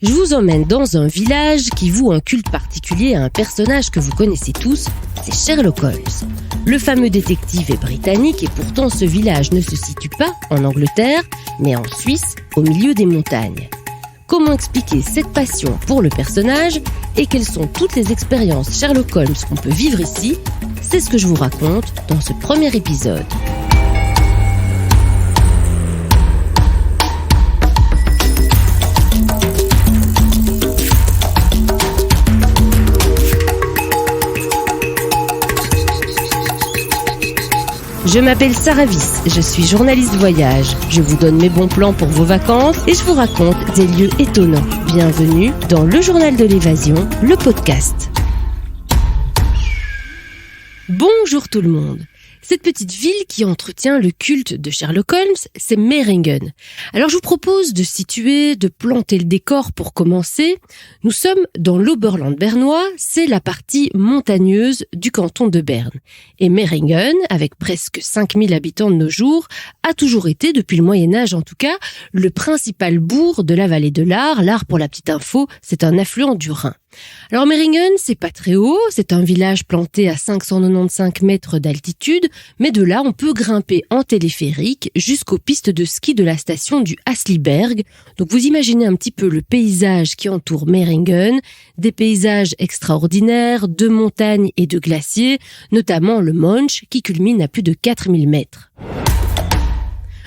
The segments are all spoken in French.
Je vous emmène dans un village qui voue un culte particulier à un personnage que vous connaissez tous, c'est Sherlock Holmes. Le fameux détective est britannique et pourtant ce village ne se situe pas en Angleterre, mais en Suisse, au milieu des montagnes. Comment expliquer cette passion pour le personnage et quelles sont toutes les expériences Sherlock Holmes qu'on peut vivre ici? C'est ce que je vous raconte dans ce premier épisode. Je m'appelle Sarah Wyss, je suis journaliste voyage. Je vous donne mes bons plans pour vos vacances et je vous raconte des lieux étonnants. Bienvenue dans le Journal de l'évasion, le podcast. Bonjour tout le monde. Cette petite ville qui entretient le culte de Sherlock Holmes, c'est Meiringen. Alors je vous propose de situer, de planter le décor pour commencer. Nous sommes dans l'Oberland bernois, c'est la partie montagneuse du canton de Berne. Et Meiringen, avec presque 5000 habitants de nos jours, a toujours été, depuis le Moyen-Âge en tout cas, le principal bourg de la vallée de l'Aar. L'Aar, pour la petite info, c'est un affluent du Rhin. Alors Meiringen, c'est pas très haut, c'est un village planté à 595 mètres d'altitude, mais de là on peut grimper en téléphérique jusqu'aux pistes de ski de la station du Hasliberg. Donc vous imaginez un petit peu le paysage qui entoure Meiringen, des paysages extraordinaires, de montagnes et de glaciers, notamment le Mönch qui culmine à plus de 4000 mètres.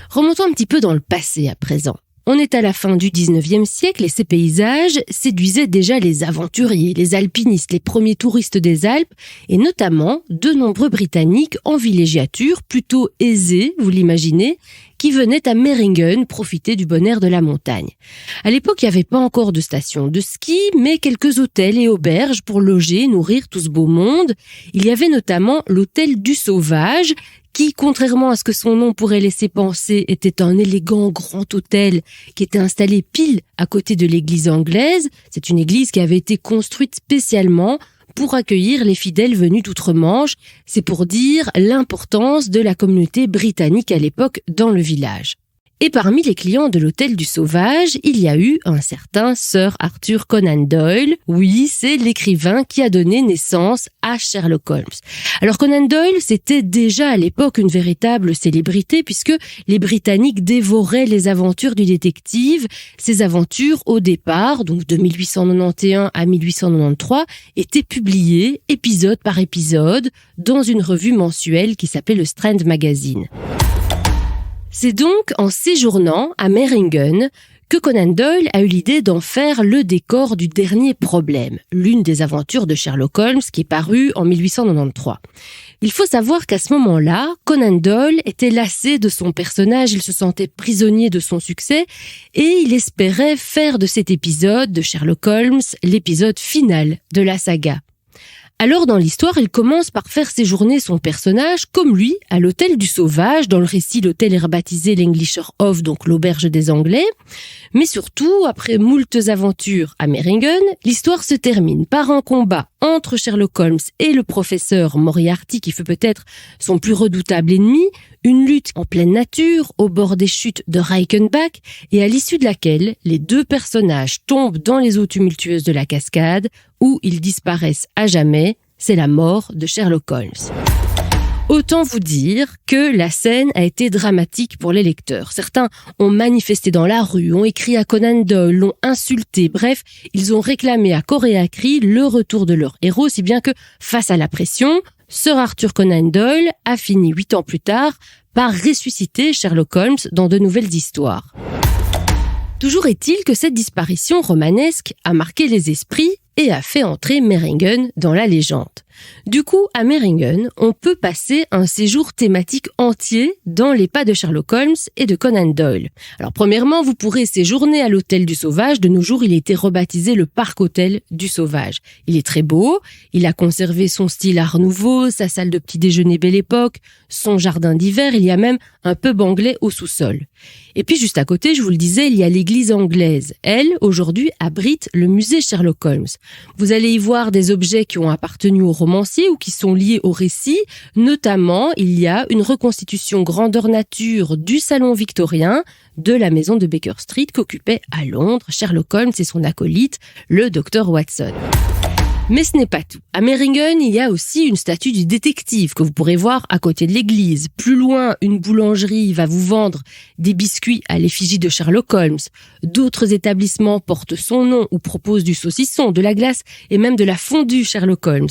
Remontons un petit peu dans le passé à présent. On est à la fin du 19e siècle et ces paysages séduisaient déjà les aventuriers, les alpinistes, les premiers touristes des Alpes et notamment de nombreux Britanniques en villégiature plutôt aisés, vous l'imaginez, qui venaient à Meiringen profiter du bon air de la montagne. À l'époque, il n'y avait pas encore de station de ski, mais quelques hôtels et auberges pour loger, nourrir tout ce beau monde. Il y avait notamment l'hôtel du Sauvage, qui, contrairement à ce que son nom pourrait laisser penser, était un élégant grand hôtel qui était installé pile à côté de l'église anglaise. C'est une église qui avait été construite spécialement pour accueillir les fidèles venus d'outre-Manche. C'est pour dire l'importance de la communauté britannique à l'époque dans le village. Et parmi les clients de l'hôtel du Sauvage, il y a eu un certain Sir Arthur Conan Doyle. Oui, c'est l'écrivain qui a donné naissance à Sherlock Holmes. Alors Conan Doyle, c'était déjà à l'époque une véritable célébrité puisque les Britanniques dévoraient les aventures du détective. Ces aventures, au départ, donc de 1891 à 1893, étaient publiées épisode par épisode dans une revue mensuelle qui s'appelait le Strand Magazine. C'est donc en séjournant à Meiringen que Conan Doyle a eu l'idée d'en faire le décor du Dernier Problème, l'une des aventures de Sherlock Holmes qui est parue en 1893. Il faut savoir qu'à ce moment-là, Conan Doyle était lassé de son personnage, il se sentait prisonnier de son succès et il espérait faire de cet épisode de Sherlock Holmes l'épisode final de la saga. Alors dans l'histoire, il commence par faire séjourner son personnage, comme lui, à l'hôtel du Sauvage. Dans le récit, l'hôtel est rebaptisé l'Englisher Hof, donc l'auberge des Anglais. Mais surtout, après moultes aventures à Meiringen, l'histoire se termine par un combat entre Sherlock Holmes et le professeur Moriarty, qui fut peut-être son plus redoutable ennemi, une lutte en pleine nature, au bord des chutes de Reichenbach, et à l'issue de laquelle les deux personnages tombent dans les eaux tumultueuses de la cascade, où ils disparaissent à jamais. C'est la mort de Sherlock Holmes. Autant vous dire que la scène a été dramatique pour les lecteurs. Certains ont manifesté dans la rue, ont écrit à Conan Doyle, l'ont insulté. Bref, ils ont réclamé à corps et à cri le retour de leur héros, si bien que, face à la pression, Sir Arthur Conan Doyle a fini 8 ans plus tard par ressusciter Sherlock Holmes dans de nouvelles histoires. Toujours est-il que cette disparition romanesque a marqué les esprits et a fait entrer Meiringen dans la légende. Du coup, à Meiringen, on peut passer un séjour thématique entier dans les pas de Sherlock Holmes et de Conan Doyle. Alors premièrement, vous pourrez séjourner à l'hôtel du Sauvage. De nos jours, il a été rebaptisé le Parc Hôtel du Sauvage. Il est très beau, il a conservé son style art nouveau, sa salle de petit déjeuner belle époque, son jardin d'hiver, il y a même un pub anglais au sous-sol. Et puis juste à côté, je vous le disais, il y a l'église anglaise. Elle, aujourd'hui, abrite le musée Sherlock Holmes. Vous allez y voir des objets qui ont appartenu au romancier ou qui sont liés au récit. Notamment, il y a une reconstitution grandeur nature du salon victorien de la maison de Baker Street qu'occupait à Londres Sherlock Holmes et son acolyte, le Dr Watson. Mais ce n'est pas tout. À Meiringen, il y a aussi une statue du détective que vous pourrez voir à côté de l'église. Plus loin, une boulangerie va vous vendre des biscuits à l'effigie de Sherlock Holmes. D'autres établissements portent son nom ou proposent du saucisson, de la glace et même de la fondue Sherlock Holmes.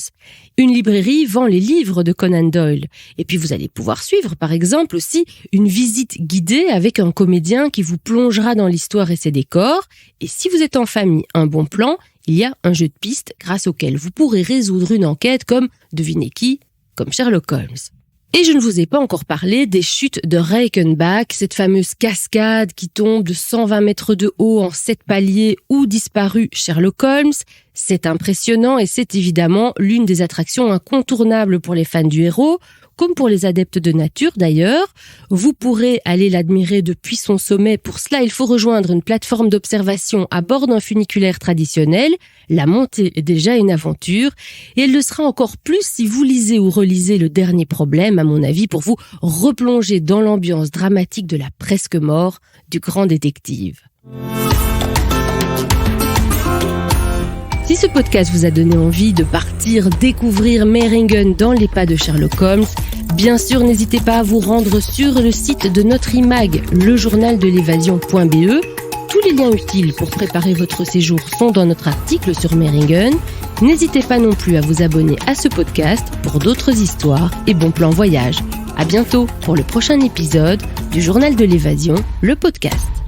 Une librairie vend les livres de Conan Doyle. Et puis vous allez pouvoir suivre, par exemple, aussi une visite guidée avec un comédien qui vous plongera dans l'histoire et ses décors. Et si vous êtes en famille, un bon plan, il y a un jeu de pistes grâce auquel vous pourrez résoudre une enquête comme, devinez qui, comme Sherlock Holmes. Et je ne vous ai pas encore parlé des chutes de Reichenbach, cette fameuse cascade qui tombe de 120 mètres de haut en 7 paliers où disparut Sherlock Holmes. C'est impressionnant et c'est évidemment l'une des attractions incontournables pour les fans du héros, comme pour les adeptes de nature d'ailleurs. Vous pourrez aller l'admirer depuis son sommet. Pour cela, il faut rejoindre une plateforme d'observation à bord d'un funiculaire traditionnel. La montée est déjà une aventure et elle le sera encore plus si vous lisez ou relisez Le Dernier Problème, à mon avis, pour vous replonger dans l'ambiance dramatique de la presque mort du grand détective. Si ce podcast vous a donné envie de partir découvrir Meiringen dans les pas de Sherlock Holmes, bien sûr, n'hésitez pas à vous rendre sur le site de notre IMAG, lejournaldelevasion.be. Tous les liens utiles pour préparer votre séjour sont dans notre article sur Meiringen. N'hésitez pas non plus à vous abonner à ce podcast pour d'autres histoires et bon plan voyage. À bientôt pour le prochain épisode du Journal de l'évasion, le podcast.